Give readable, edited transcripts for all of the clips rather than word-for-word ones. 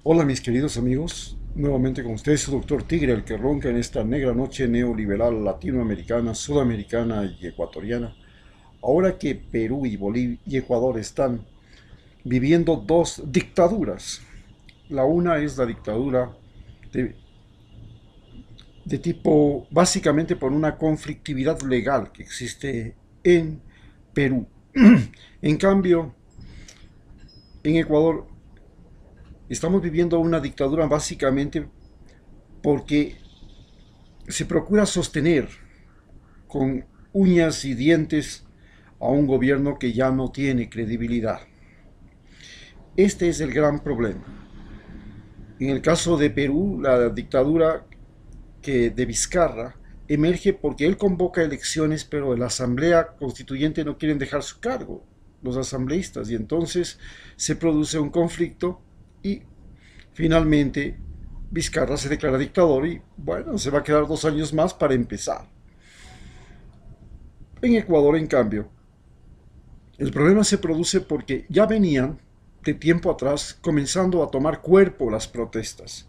Hola mis queridos amigos, nuevamente con ustedes su doctor Tigre, el que ronca en esta negra noche neoliberal latinoamericana, sudamericana y ecuatoriana. Ahora que Perú y Bolivia y Ecuador están viviendo dos dictaduras. La una es la dictadura de, de tipo, básicamente por una conflictividad legal que existe en Perú. En cambio, en Ecuador estamos viviendo una dictadura básicamente porque se procura sostener con uñas y dientes a un gobierno que ya no tiene credibilidad. Este es el gran problema. En el caso de Perú, la dictadura de Vizcarra emerge porque él convoca elecciones, pero la Asamblea Constituyente no quieren dejar su cargo, los asambleístas, y entonces se produce un conflicto y finalmente Vizcarra se declara dictador y bueno, se va a quedar 2 años más para empezar. En Ecuador, en cambio, el problema se produce porque ya venían de tiempo atrás comenzando a tomar cuerpo las protestas.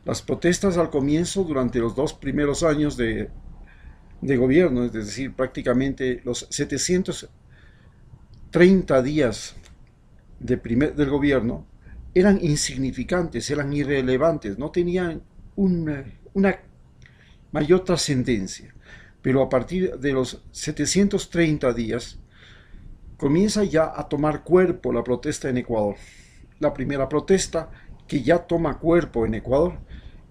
Las protestas al comienzo, durante los 2 primeros años de gobierno, es decir, prácticamente los 730 días del gobierno, eran insignificantes, eran irrelevantes, no tenían una mayor trascendencia. Pero a partir de los 730 días, comienza ya a tomar cuerpo la protesta en Ecuador. La primera protesta que ya toma cuerpo en Ecuador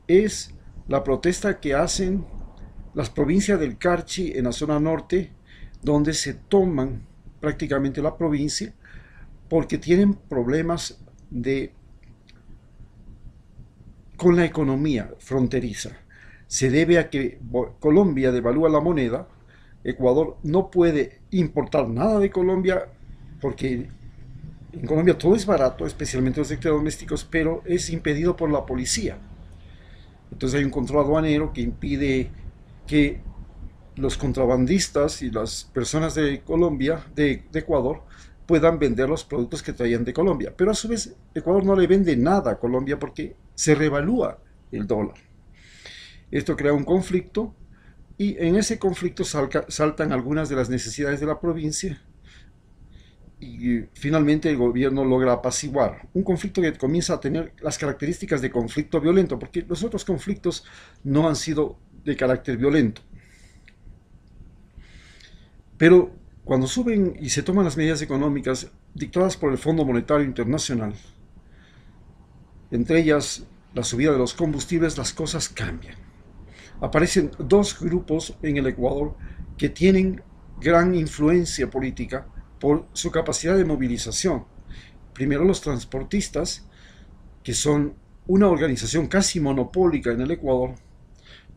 es la protesta que hacen las provincias del Carchi en la zona norte, donde se toman prácticamente la provincia porque tienen problemas con la economía fronteriza. Se debe a que Colombia devalúa la moneda. Ecuador no puede importar nada de Colombia porque en Colombia todo es barato, especialmente los electrodomésticos, pero es impedido por la policía. Entonces hay un control aduanero que impide que los contrabandistas y las personas de Colombia, de Ecuador, puedan vender los productos que traían de Colombia. Pero a su vez, Ecuador no le vende nada a Colombia porque se revalúa el dólar. Esto crea un conflicto y en ese conflicto saltan algunas de las necesidades de la provincia y finalmente el gobierno logra apaciguar un conflicto que comienza a tener las características de conflicto violento, porque los otros conflictos no han sido de carácter violento. Pero cuando suben y se toman las medidas económicas dictadas por el Fondo Monetario Internacional, entre ellas la subida de los combustibles, las cosas cambian. Aparecen dos grupos en el Ecuador que tienen gran influencia política por su capacidad de movilización. Primero los transportistas, que son una organización casi monopólica en el Ecuador,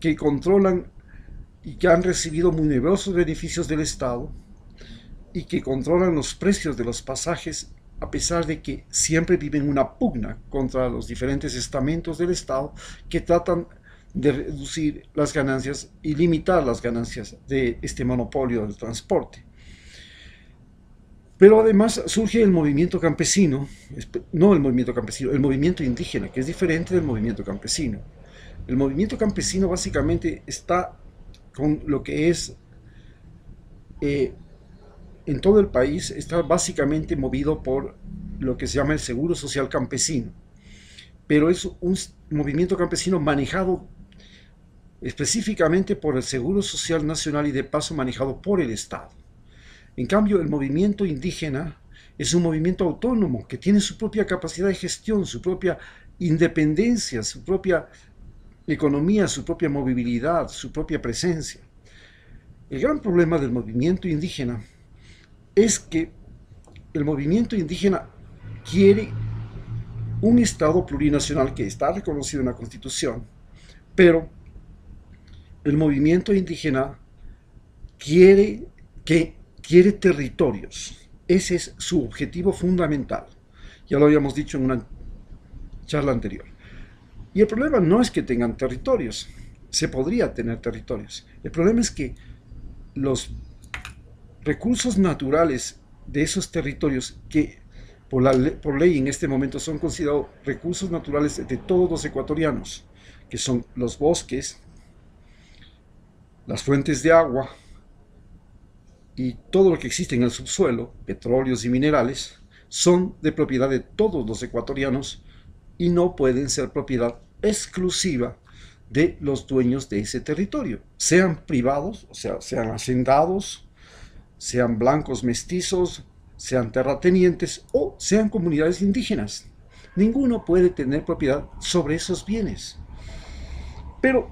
que controlan y que han recibido muy numerosos beneficios del Estado y que controlan los precios de los pasajes a pesar de que siempre viven una pugna contra los diferentes estamentos del Estado que tratan de reducir las ganancias y limitar las ganancias de este monopolio del transporte. Pero además surge el movimiento campesino, no el movimiento campesino, el movimiento indígena, que es diferente del movimiento campesino. El movimiento campesino básicamente está con lo que es eh, en todo el país, está básicamente movido por lo que se llama el Seguro Social Campesino, pero es un movimiento campesino manejado específicamente por el Seguro Social Nacional y de paso manejado por el Estado. En cambio, el movimiento indígena es un movimiento autónomo que tiene su propia capacidad de gestión, su propia independencia, su propia economía, su propia movilidad, su propia presencia. El gran problema del movimiento indígena es que el movimiento indígena quiere un Estado plurinacional que está reconocido en la Constitución, pero el movimiento indígena quiere quiere territorios. Ese es su objetivo fundamental. Ya lo habíamos dicho en una charla anterior. Y el problema no es que tengan territorios. Se podría tener territorios. El problema es que los recursos naturales de esos territorios que Por ley en este momento son considerados recursos naturales de todos los ecuatorianos, que son los bosques, las fuentes de agua y todo lo que existe en el subsuelo, petróleos y minerales, son de propiedad de todos los ecuatorianos y no pueden ser propiedad exclusiva de los dueños de ese territorio, sean privados, o sea, sean hacendados, sean blancos mestizos, sean terratenientes o sean comunidades indígenas. Ninguno puede tener propiedad sobre esos bienes. Pero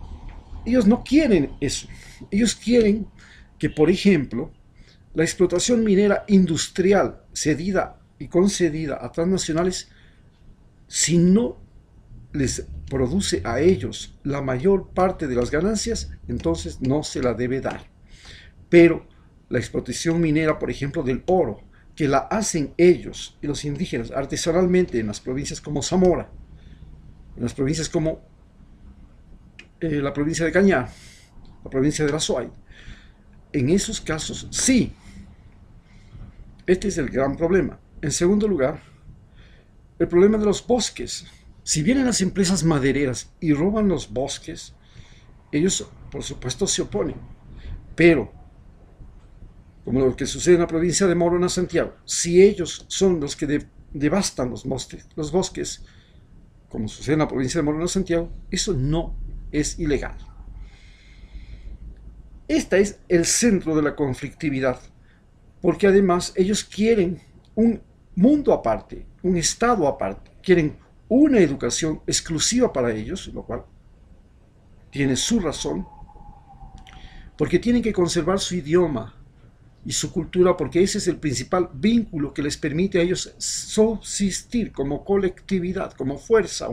ellos no quieren eso. Ellos quieren que, por ejemplo, la explotación minera industrial cedida y concedida a transnacionales, si no les produce a ellos la mayor parte de las ganancias, entonces no se la debe dar. Pero la explotación minera, por ejemplo, del oro, que la hacen ellos y los indígenas artesanalmente en las provincias como Zamora, en las provincias como la provincia de Cañar, la provincia de la Suay, en esos casos sí. Este es el gran problema. En segundo lugar, el problema de los bosques. Si vienen las empresas madereras y roban los bosques, ellos por supuesto se oponen. Pero, como lo que sucede en la provincia de Morona, Santiago, si ellos son los que devastan los bosques, como sucede en la provincia de Morona, Santiago, eso no es ilegal. Este es el centro de la conflictividad, porque además ellos quieren un mundo aparte, un estado aparte, quieren una educación exclusiva para ellos, lo cual tiene su razón, porque tienen que conservar su idioma y su cultura, porque ese es el principal vínculo que les permite a ellos subsistir como colectividad, como fuerza,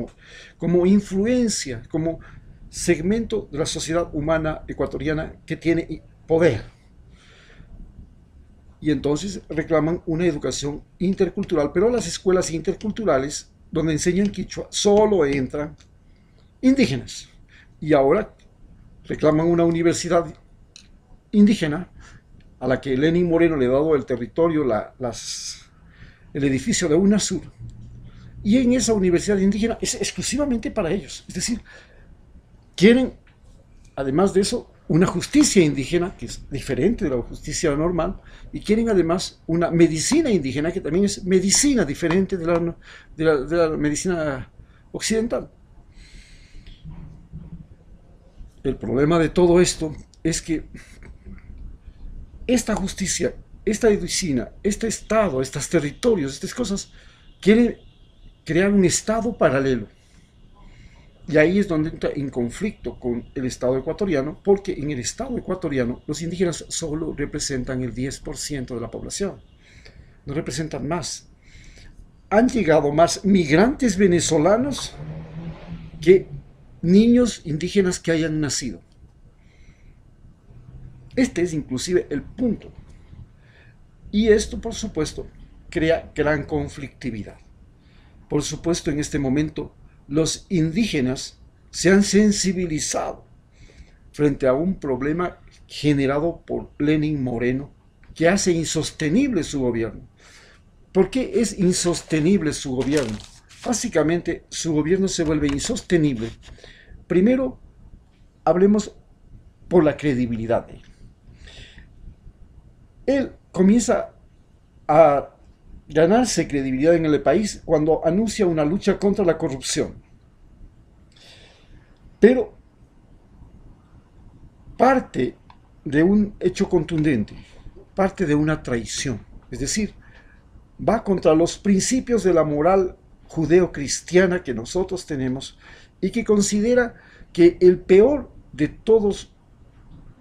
como influencia, como segmento de la sociedad humana ecuatoriana que tiene poder. Y entonces reclaman una educación intercultural, pero las escuelas interculturales donde enseñan quichua solo entran indígenas. Y ahora reclaman una universidad indígena a la que Lenín Moreno le ha dado el territorio, el edificio de UNASUR. Y en esa universidad indígena es exclusivamente para ellos. Es decir, quieren, además de eso, una justicia indígena, que es diferente de la justicia normal, y quieren además una medicina indígena, que también es medicina diferente de la medicina occidental. El problema de todo esto es que esta justicia, esta medicina, este Estado, estos territorios, estas cosas, quieren crear un Estado paralelo. Y ahí es donde entra en conflicto con el Estado ecuatoriano, porque en el Estado ecuatoriano los indígenas solo representan el 10% de la población, no representan más. Han llegado más migrantes venezolanos que niños indígenas que hayan nacido. Este es inclusive el punto. Y esto, por supuesto, crea gran conflictividad. Por supuesto, en este momento, los indígenas se han sensibilizado frente a un problema generado por Lenín Moreno que hace insostenible su gobierno. ¿Por qué es insostenible su gobierno? Básicamente, su gobierno se vuelve insostenible. Primero, hablemos por la credibilidad de él. Él comienza a ganarse credibilidad en el país cuando anuncia una lucha contra la corrupción. Pero parte de un hecho contundente, parte de una traición. Es decir, va contra los principios de la moral judeo-cristiana que nosotros tenemos y que considera que el peor de todos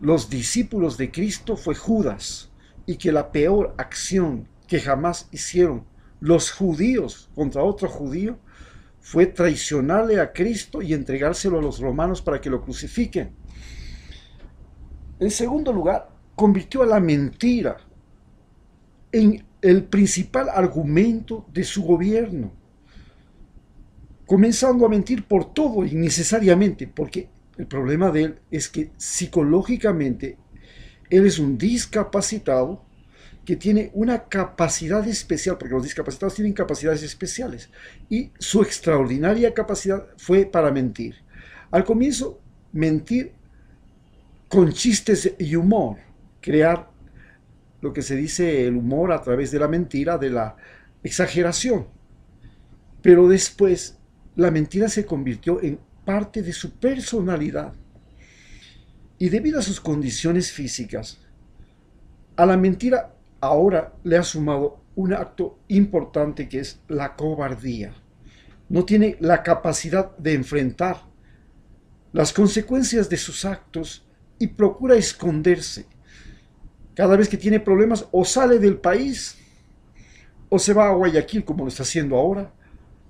los discípulos de Cristo fue Judas y que la peor acción que jamás hicieron los judíos contra otro judío fue traicionarle a Cristo y entregárselo a los romanos para que lo crucifiquen. En segundo lugar, convirtió a la mentira en el principal argumento de su gobierno, comenzando a mentir por todo innecesariamente, porque el problema de él es que psicológicamente él es un discapacitado que tiene una capacidad especial, porque los discapacitados tienen capacidades especiales, y su extraordinaria capacidad fue para mentir. Al comienzo, mentir con chistes y humor, crear lo que se dice el humor a través de la mentira, de la exageración. Pero después, la mentira se convirtió en parte de su personalidad. Y debido a sus condiciones físicas, a la mentira ahora le ha sumado un acto importante que es la cobardía. No tiene la capacidad de enfrentar las consecuencias de sus actos y procura esconderse. Cada vez que tiene problemas o sale del país o se va a Guayaquil como lo está haciendo ahora.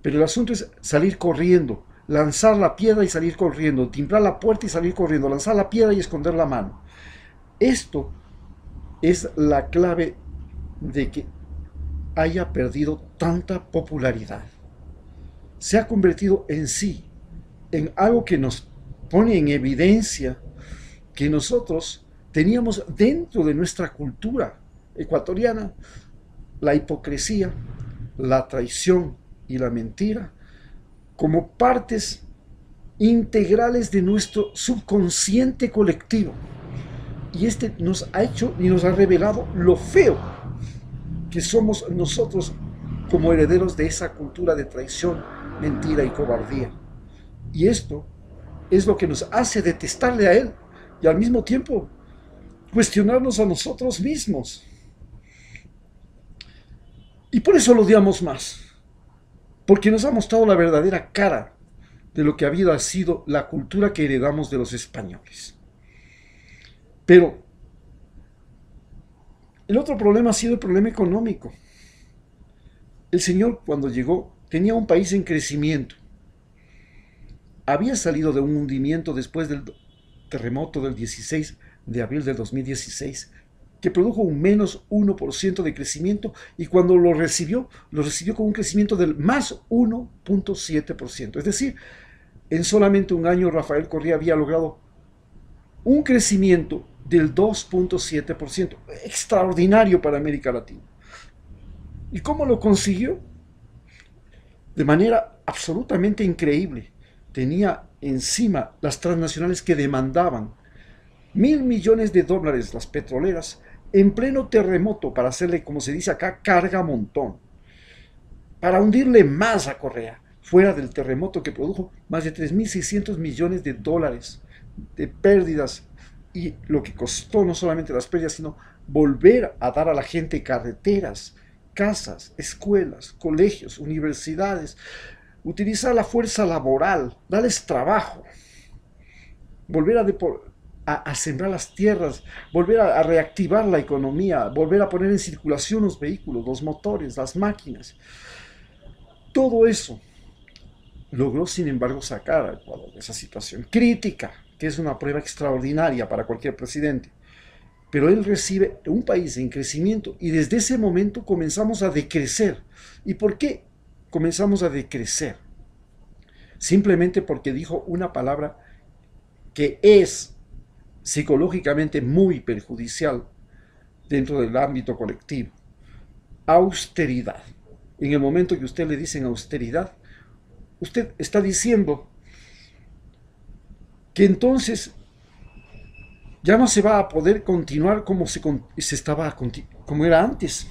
Pero el asunto es salir corriendo, lanzar la piedra y salir corriendo, timbrar la puerta y salir corriendo, lanzar la piedra y esconder la mano. Esto es la clave de que haya perdido tanta popularidad. Se ha convertido en sí en algo que nos pone en evidencia que nosotros teníamos dentro de nuestra cultura ecuatoriana la hipocresía, la traición y la mentira como partes integrales de nuestro subconsciente colectivo. Y este nos ha hecho y nos ha revelado lo feo que somos nosotros como herederos de esa cultura de traición, mentira y cobardía. Y esto es lo que nos hace detestarle a él y al mismo tiempo cuestionarnos a nosotros mismos. Y por eso lo odiamos más, porque nos ha mostrado la verdadera cara de lo que había sido la cultura que heredamos de los españoles. Pero el otro problema ha sido el problema económico. El señor, cuando llegó, tenía un país en crecimiento. Había salido de un hundimiento después del terremoto del 16 de abril del 2016, que produjo un menos 1% de crecimiento, y cuando lo recibió con un crecimiento del más 1.7%. Es decir, en solamente un año Rafael Correa había logrado un crecimiento del 2.7%, extraordinario para América Latina. ¿Y cómo lo consiguió? De manera absolutamente increíble. Tenía encima las transnacionales que demandaban $1.000 millones, las petroleras, en pleno terremoto, para hacerle, como se dice acá, carga a montón, para hundirle más a Correa, fuera del terremoto que produjo más de $3.600 millones de pérdidas, y lo que costó no solamente las pérdidas, sino volver a dar a la gente carreteras, casas, escuelas, colegios, universidades, utilizar la fuerza laboral, darles trabajo, volver a sembrar las tierras, volver a reactivar la economía, volver a poner en circulación los vehículos, los motores, las máquinas. Todo eso logró, sin embargo, sacar a Ecuador de esa situación crítica, que es una prueba extraordinaria para cualquier presidente. Pero él recibe un país en crecimiento y desde ese momento comenzamos a decrecer. ¿Y por qué comenzamos a decrecer? Simplemente porque dijo una palabra que es psicológicamente muy perjudicial dentro del ámbito colectivo: austeridad. En el momento que usted le dicen austeridad, usted está diciendo que entonces ya no se va a poder continuar como como era antes.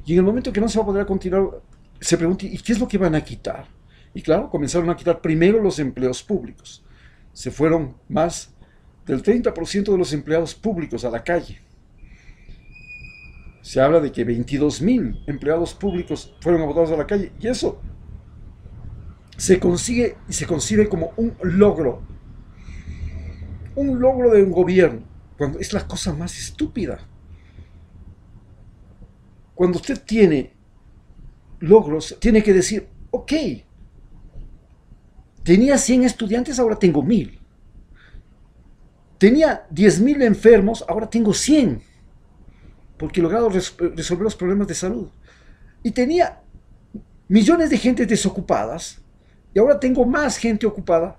Y en el momento que no se va a poder continuar, se pregunta: ¿y qué es lo que van a quitar? Y claro, comenzaron a quitar primero los empleos públicos. Se fueron más del 30% de los empleados públicos a la calle. Se habla de que 22.000 empleados públicos fueron botados a la calle, y eso se consigue y se concibe como un logro de un gobierno, cuando es la cosa más estúpida. Cuando usted tiene logros, tiene que decir: ok, tenía 100 estudiantes, ahora tengo 1.000. Tenía 10.000 enfermos, ahora tengo 100, porque he logrado resolver los problemas de salud. Y tenía millones de gentes desocupadas, y ahora tengo más gente ocupada.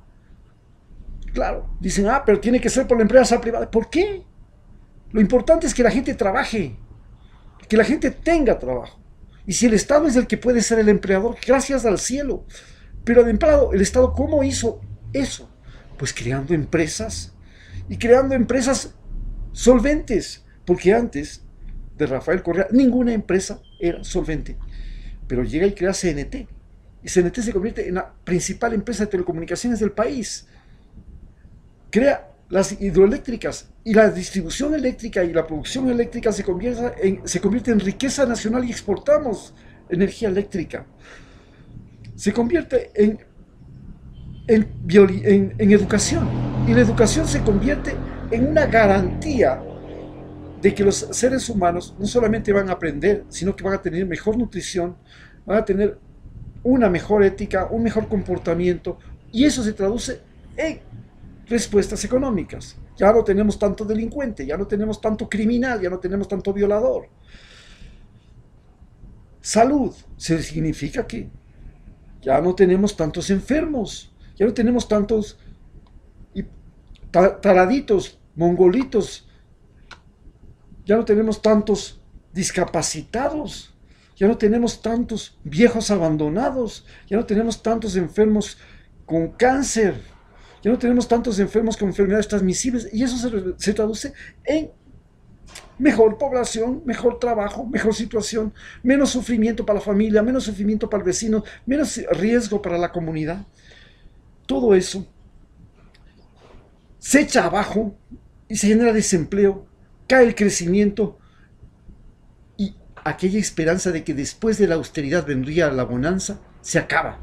Claro, dicen: pero tiene que ser por la empresa privada. ¿Por qué? Lo importante es que la gente trabaje. que la gente tenga trabajo. Y si el Estado es el que puede ser el empleador, gracias al cielo. Pero el Estado, ¿cómo hizo eso? Pues creando empresas, y creando empresas solventes, porque antes de Rafael Correa ninguna empresa era solvente. Pero llega y crea CNT, y CNT se convierte en la principal empresa de telecomunicaciones del país. Crea las hidroeléctricas, y la distribución eléctrica y la producción eléctrica se convierte en riqueza nacional, y exportamos energía eléctrica. Se convierte en educación, y la educación se convierte en una garantía de que los seres humanos no solamente van a aprender, sino que van a tener mejor nutrición, van a tener una mejor ética, un mejor comportamiento, y eso se traduce en respuestas económicas. Ya no tenemos tanto delincuente, ya no tenemos tanto criminal, ya no tenemos tanto violador. Salud significa que ya no tenemos tantos enfermos, ya no tenemos tantos taraditos, mongolitos, ya no tenemos tantos discapacitados, ya no tenemos tantos viejos abandonados, ya no tenemos tantos enfermos con cáncer, ya no tenemos tantos enfermos con enfermedades transmisibles, y eso se traduce en mejor población, mejor trabajo, mejor situación, menos sufrimiento para la familia, menos sufrimiento para el vecino, menos riesgo para la comunidad. Todo eso se echa abajo y se genera desempleo, cae el crecimiento, y aquella esperanza de que después de la austeridad vendría la bonanza se acaba.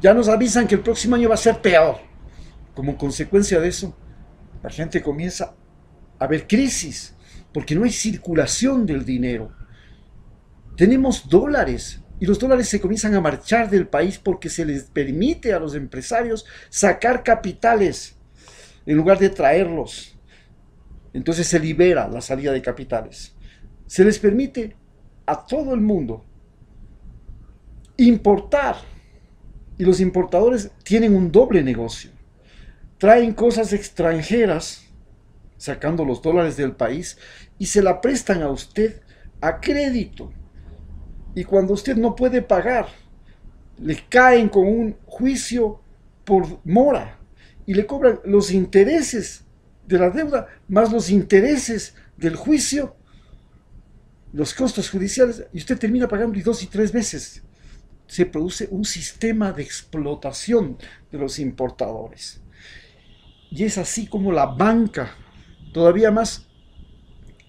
Ya nos avisan que el próximo año va a ser peor. Como consecuencia de eso, la gente comienza a ver crisis, porque no hay circulación del dinero. Tenemos dólares, y los dólares se comienzan a marchar del país porque se les permite a los empresarios sacar capitales en lugar de traerlos. Entonces se libera la salida de capitales. Se les permite a todo el mundo importar, y los importadores tienen un doble negocio. Traen cosas extranjeras, sacando los dólares del país, y se la prestan a usted a crédito. Y cuando usted no puede pagar, le caen con un juicio por mora, y le cobran los intereses de la deuda, más los intereses del juicio, los costos judiciales, y usted termina pagando y 2 y 3 veces. Se produce un sistema de explotación de los importadores. Y es así como la banca, todavía más,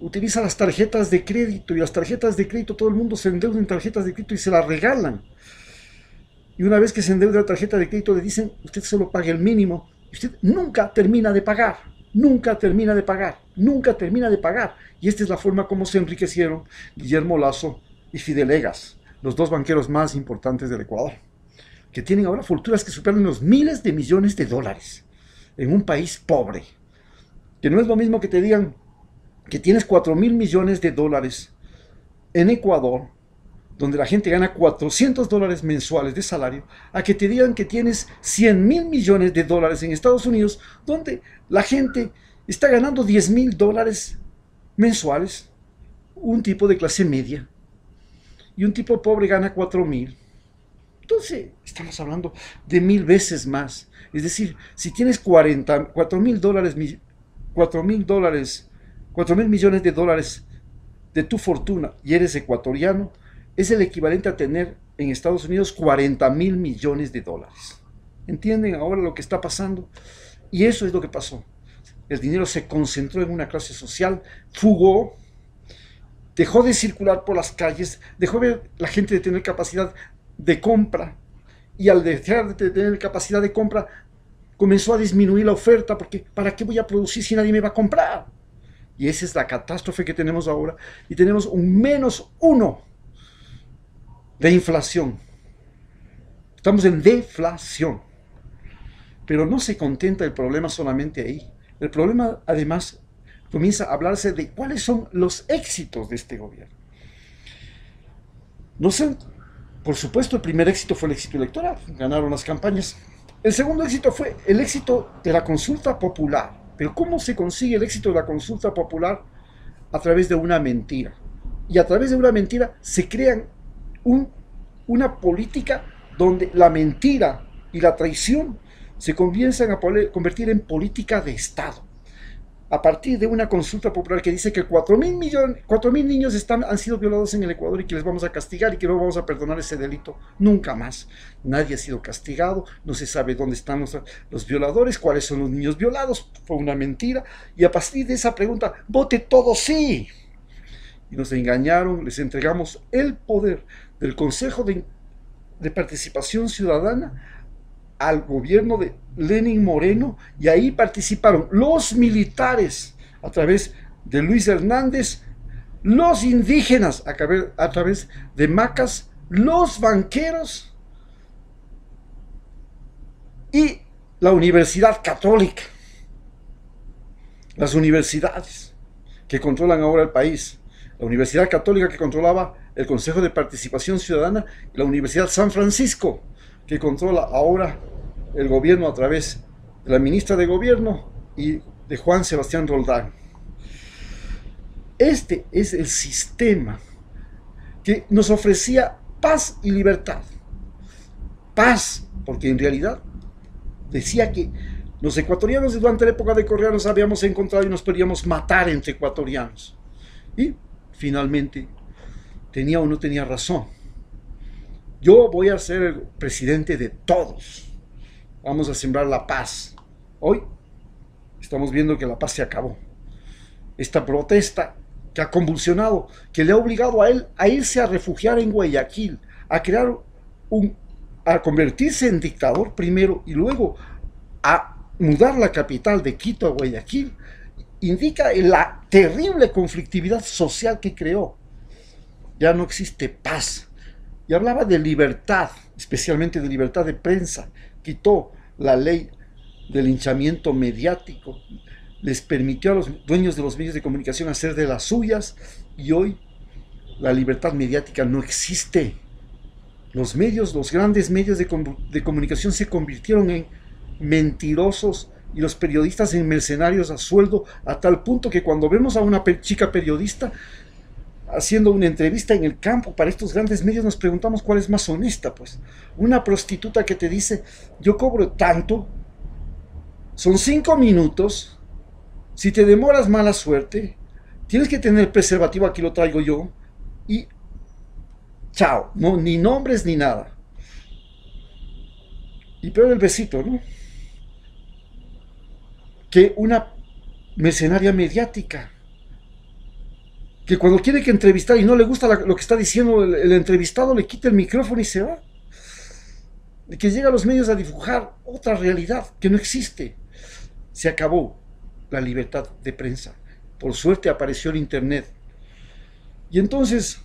utiliza las tarjetas de crédito, y las tarjetas de crédito, todo el mundo se endeuda en tarjetas de crédito y se las regalan. Y una vez que se endeuda la tarjeta de crédito, le dicen, usted solo pague el mínimo, y usted nunca termina de pagar, nunca termina de pagar, nunca termina de pagar. Y esta es la forma como se enriquecieron Guillermo Lasso y Fidel Egas, los dos banqueros más importantes del Ecuador, que tienen ahora fortunas que superan los miles de millones de dólares en un país pobre. Que no es lo mismo que te digan que tienes 4.000 millones de dólares en Ecuador, donde la gente gana $400 mensuales de salario, a que te digan que tienes 100.000 millones de dólares en Estados Unidos, donde la gente está ganando $10.000 mensuales, un tipo de clase media, y un tipo pobre gana 4.000. Entonces, estamos hablando de 1.000 veces más. Es decir, si tienes 4.000 millones de dólares de tu fortuna y eres ecuatoriano, es el equivalente a tener en Estados Unidos 40.000 millones de dólares. ¿Entienden ahora lo que está pasando? Y eso es lo que pasó. El dinero se concentró en una clase social, fugó, dejó de circular por las calles, dejó de la gente de tener capacidad de compra, y al dejar de tener capacidad de compra comenzó a disminuir la oferta, porque ¿para qué voy a producir si nadie me va a comprar? Y esa es la catástrofe que tenemos ahora, y tenemos un -1 de inflación. Estamos en deflación. Pero no se contenta el problema solamente ahí. El problema, además, comienza a hablarse de cuáles son los éxitos de este gobierno. No sé, por supuesto, el primer éxito fue el éxito electoral, ganaron las campañas. El segundo éxito fue el éxito de la consulta popular. Pero ¿cómo se consigue el éxito de la consulta popular? A través de una mentira. y a través de una mentira se crean una política donde la mentira y la traición se comienzan a convertir en política de Estado. A partir de una consulta popular que dice que 4.000 niños han sido violados en el Ecuador y que les vamos a castigar y que no vamos a perdonar ese delito nunca más. Nadie ha sido castigado, no se sabe dónde están los violadores, cuáles son los niños violados, fue una mentira. Y a partir de esa pregunta, vote todo sí. Y nos engañaron, les entregamos el poder del Consejo de Participación Ciudadana al gobierno de Lenín Moreno, y ahí participaron los militares a través de Luis Hernández, los indígenas a través de Macas, los banqueros y la Universidad Católica. Las universidades que controlan ahora el país. La Universidad Católica, que controlaba el Consejo de Participación Ciudadana, y la Universidad San Francisco, que controla ahora el gobierno a través de la ministra de Gobierno y de Juan Sebastián Roldán. Este es el sistema que nos ofrecía paz y libertad. Paz, porque en realidad decía que los ecuatorianos durante la época de Correa nos habíamos encontrado y nos podíamos matar entre ecuatorianos. Y finalmente, tenía o no tenía razón. Yo voy a ser el presidente de todos. Vamos a sembrar la paz. Hoy estamos viendo que la paz se acabó. Esta protesta que ha convulsionado, que le ha obligado a él a irse a refugiar en Guayaquil, a convertirse en dictador primero y luego a mudar la capital de Quito a Guayaquil, indica la terrible conflictividad social que creó. Ya no existe paz. Y hablaba de libertad, especialmente de libertad de prensa. Quitó la ley del linchamiento mediático, les permitió a los dueños de los medios de comunicación hacer de las suyas, y hoy la libertad mediática no existe. Los grandes medios de comunicación se convirtieron en mentirosos y los periodistas en mercenarios a sueldo, a tal punto que cuando vemos a una chica periodista haciendo una entrevista en el campo para estos grandes medios, nos preguntamos cuál es más honesta. Pues una prostituta que te dice: yo cobro tanto, son 5 minutos, si te demoras, mala suerte, tienes que tener preservativo, aquí lo traigo yo, y chao, no, ni nombres ni nada. Y peor el besito, ¿no? Que una mercenaria mediática, que cuando quiere que entrevistar y no le gusta lo que está diciendo el entrevistado, le quita el micrófono y se va. De que llega a los medios a dibujar otra realidad que no existe. Se acabó la libertad de prensa. Por suerte apareció el internet. Y entonces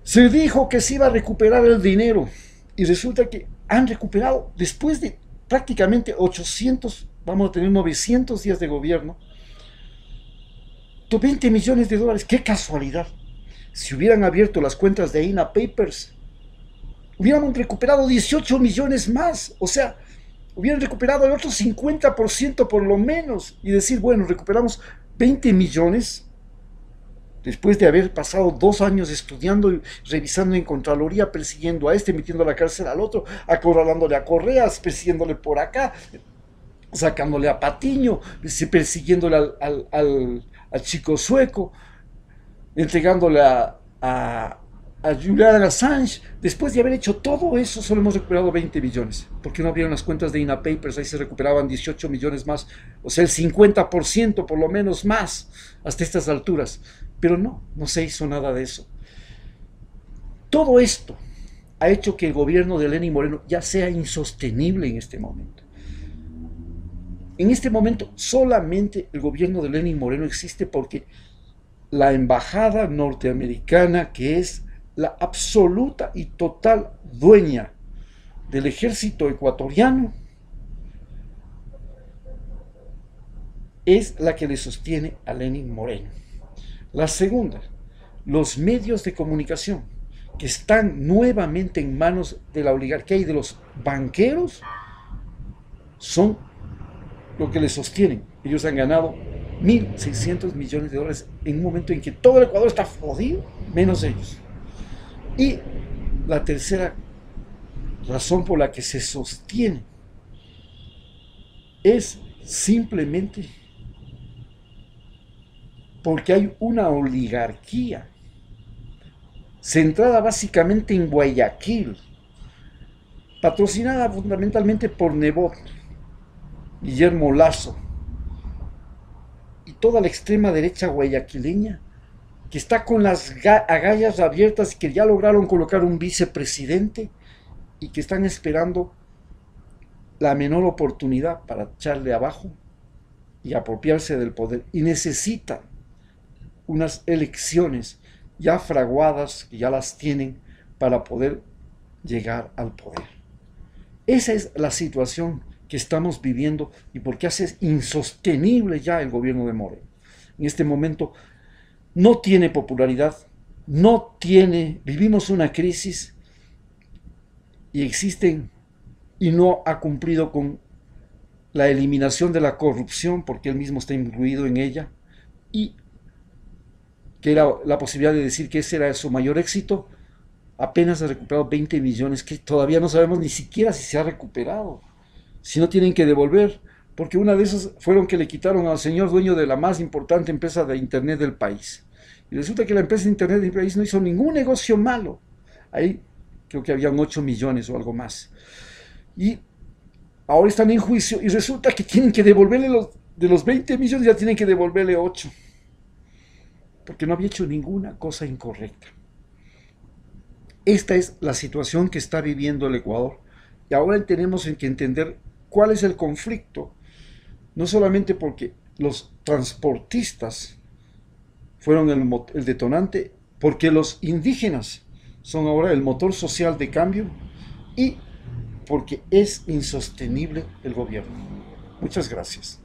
se dijo que se iba a recuperar el dinero. Y resulta que han recuperado, después de prácticamente 800, vamos a tener 900 días de gobierno, 20 millones de dólares. ¡Qué casualidad! Si hubieran abierto las cuentas de INA Papers, hubiéramos recuperado 18 millones más. O sea, hubieran recuperado el otro 50% por lo menos. Y decir, bueno, recuperamos 20 millones después de haber pasado 2 años estudiando y revisando en Contraloría, persiguiendo a este, metiendo a la cárcel al otro, acorralándole a Correas, persiguiéndole por acá, sacándole a Patiño, persiguiéndole al chico sueco, entregándole a Julian Assange. Después de haber hecho todo eso, solo hemos recuperado 20 millones. ¿Por qué no abrieron las cuentas de INA Papers? Ahí se recuperaban 18 millones más, o sea, el 50% por lo menos más, hasta estas alturas. Pero no se hizo nada de eso. Todo esto ha hecho que el gobierno de Lenín Moreno ya sea insostenible en este momento. En este momento solamente el gobierno de Lenín Moreno existe porque la embajada norteamericana, que es la absoluta y total dueña del ejército ecuatoriano, es la que le sostiene a Lenín Moreno. La segunda, los medios de comunicación, que están nuevamente en manos de la oligarquía y de los banqueros, son lo que les sostienen. Ellos han ganado $1.600 millones en un momento en que todo el Ecuador está jodido, menos ellos. Y la tercera razón por la que se sostiene es simplemente porque hay una oligarquía centrada básicamente en Guayaquil, patrocinada fundamentalmente por Nebot, Guillermo Lazo y toda la extrema derecha guayaquileña, que está con las agallas abiertas, que ya lograron colocar un vicepresidente y que están esperando la menor oportunidad para echarle abajo y apropiarse del poder. Y necesitan unas elecciones ya fraguadas, que ya las tienen, para poder llegar al poder. Esa es la situación que estamos viviendo y por qué hace insostenible ya el gobierno de Moreno. En este momento no tiene popularidad, vivimos una crisis y no ha cumplido con la eliminación de la corrupción, porque él mismo está incluido en ella, y que era la posibilidad de decir que ese era su mayor éxito. Apenas ha recuperado 20 millones, que todavía no sabemos ni siquiera si se ha recuperado, si no tienen que devolver, porque una de esas fueron que le quitaron al señor dueño de la más importante empresa de internet del país. Y resulta que la empresa de internet del país no hizo ningún negocio malo. Ahí creo que habían 8 millones o algo más. Y ahora están en juicio y resulta que tienen que devolverle de los 20 millones, ya tienen que devolverle 8. Porque no había hecho ninguna cosa incorrecta. Esta es la situación que está viviendo el Ecuador. Y ahora tenemos que entender cuál es el conflicto. No solamente porque los transportistas fueron el detonante, porque los indígenas son ahora el motor social de cambio y porque es insostenible el gobierno. Muchas gracias.